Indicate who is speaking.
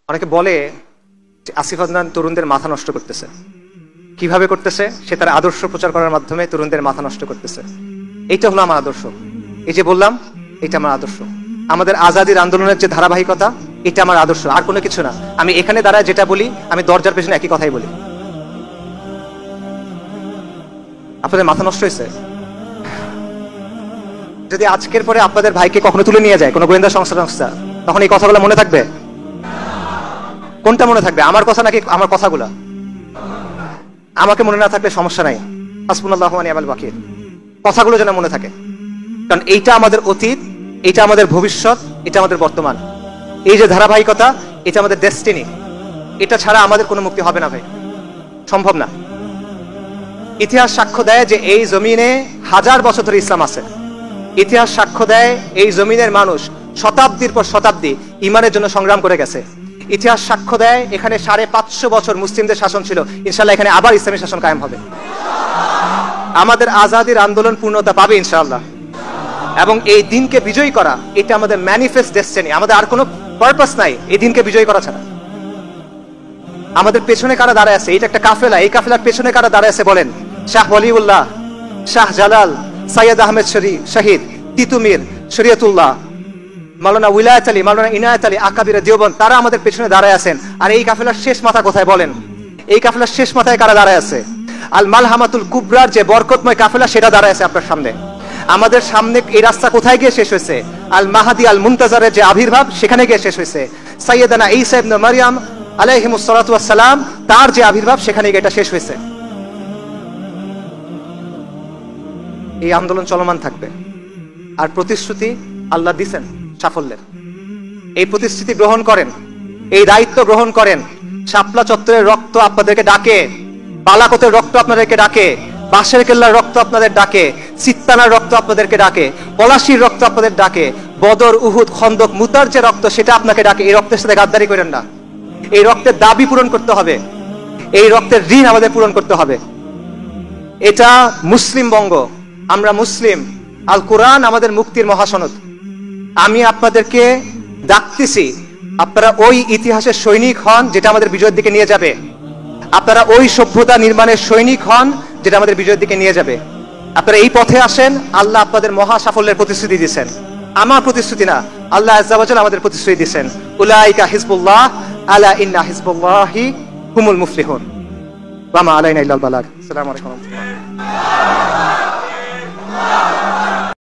Speaker 1: অনেকে বলে যে আসিফ আদনান তরুণদের মাথা নষ্ট করতেছে। কিভাবে করতেছে? সে তার আদর্শ প্রচার করার মাধ্যমে তরুণদের মাথা নষ্ট করতেছে। এইটা হলো আমার আদর্শ। এই যে বললাম, এটা আমার আদর্শ। আমাদের আজাদির আন্দোলনের যে ধারাবাহিকতা, এটা আমার আদর্শ, আর কোনো কিছু না। আমি এখানে দাঁড়ায় যেটা বলি, আমি দরজার পেছনে একই কথাই বলি। আপনাদের মাথা নষ্ট হয়েছে? যদি আজকের পরে আপনাদের ভাইকে কখনো তুলে নিয়ে যায় কোনো গোয়েন্দা সংস্থা, তখন এই কথাগুলো মনে থাকবে? কোনটা মনে থাকবে, আমার কথা নাকি আমার কথাগুলো? আমাকে মনে না থাকলে সমস্যা নাই, হাসবুনাল্লাহু ওয়া নি'মাল ওয়াকিল। কথাগুলো যেন মনে থাকে, কারণ এইটা আমাদের অতীত, এটা আমাদের ভবিষ্যৎ, এটা আমাদের বর্তমান। এই যে ধারাবাহিকতা, এটা আমাদের ডেস্টিনি। এটা ছাড়া আমাদের কোনো মুক্তি হবে না ভাই, সম্ভব না। ইতিহাস সাক্ষ্য দেয় যে এই জমিনে 1000 বছর ধরে ইসলাম আছে। ইতিহাস সাক্ষ্য দেয় এই জমিনের মানুষ শতাব্দীর পর শতাব্দী ইমানের জন্য সংগ্রাম করে গেছে। ইতিহাস সাক্ষ্য দেয় এখানে 550 বছর মুসলিমদের শাসন ছিল, ইনশাআল্লাহ এখানে আবার ইসলামী শাসন কায়েম হবে। আমাদের আজাদির আন্দোলন পূর্ণতা পাবে ইনশাআল্লাহ, এবং এই দিনকে বিজয়ী করা, এটা আমাদের ম্যানিফেস্ট ডেস্টিনি। আমাদের আর কোনো পারপাস নাই এই দিনকে বিজয়ী করা ছাড়া। আমাদের পেছনে কারা দাঁড়ায় আছে? এটা একটা কাফেলা, এই কাফেলার পেছনে কারা দাঁড়ায় আছে বলেন? শাহ ওয়ালিউল্লাহ, শাহ জালাল, সৈয়দ আহমেদ শহীদ, তিতুমির, শরীয়তুল্লাহ, মাওলানা উলায়াত আলী, মাওলানা ইনায়াত আলী, আকাবির দেওবন্দ, তারা আমাদের পেছনে দাঁড়ায় আছেন। আর এই কাফেলার শেষ মাথা কোথায় বলেন? এই কাফেলার শেষ মাথায় কারা দাঁড়ায় আছে? আল মালহামাতুল কুবরার যে বরকতময় কাফেলা, সেটা দাঁড়ায় আছে আপনার সামনে। আমাদের সামনে এই রাস্তা কোথায় গিয়ে শেষ হয়েছে? আল মাহাদি আল মুনতাজারের যে আবির্ভাব, সেখানে গিয়ে শেষ হয়েছে। সাইয়েদানা ঈসা ইবনে মারইয়াম আলাইহিমুস সালাতু ওয়াস সালাম, তার যে আবির্ভাব, সেখানে গিয়ে এটা শেষ হয়েছে। এই আন্দোলন চলমান থাকবে। আর প্রতিশ্রুতি আল্লাহ দিবেন সাফল্যের। এই প্রতিশ্রুতি গ্রহণ করেন, এই দায়িত্ব গ্রহণ করেন। শাপলা চত্বরের রক্ত আপনাদেরকে ডাকে, বালাকোটের রক্ত আপনাদেরকে ডাকে, বাঁশের কেল্লার রক্ত আপনাদের ডাকে, সিত্তানার রক্ত আপনাদেরকে ডাকে, পলাশির রক্ত আপনাদের ডাকে, বদর, উহুদ, খন্দক, মুতার যে রক্ত, সেটা আপনাকে ডাকে। এই রক্তের সাথে গাদ্দারি করেন না। এই রক্তের দাবি পূরণ করতে হবে, এই রক্তের ঋণ আমাদের পূরণ করতে হবে। এটা মুসলিম বঙ্গ, আমরা মুসলিম। আল কোরআন আমাদের মুক্তির মহাসনদ। আমি আপনাদেরকে ডাকতেছি, আপনারা ওই ইতিহাসের সৈনিক হন যেটা আমাদের বিজয়ের দিকে নিয়ে যাবে। আপনারা ওই সভ্যতা নির্মাণের সৈনিক হন যেটা আমাদের বিজয়ের দিকে নিয়ে যাবে। আপনারা এই পথে আসেন। আল্লাহ আপনাদের মহা সাফল্যের প্রতিশ্রুতি দিয়েছেন। আমার প্রতিশ্রুতি না, আল্লাহ আজ্জা ওয়া জাল আমাদের প্রতিশ্রুতি দিয়েছেন। উলাইকা হিজবুল্লাহ, আলা ইন্না হিজবুল্লাহি হুমুল মুফলিহুন। ওয়া মা আলাইনা ইল্লাল বালাগ। আসসালামু আলাইকুম ওয়া রাহমাতুল্লাহ।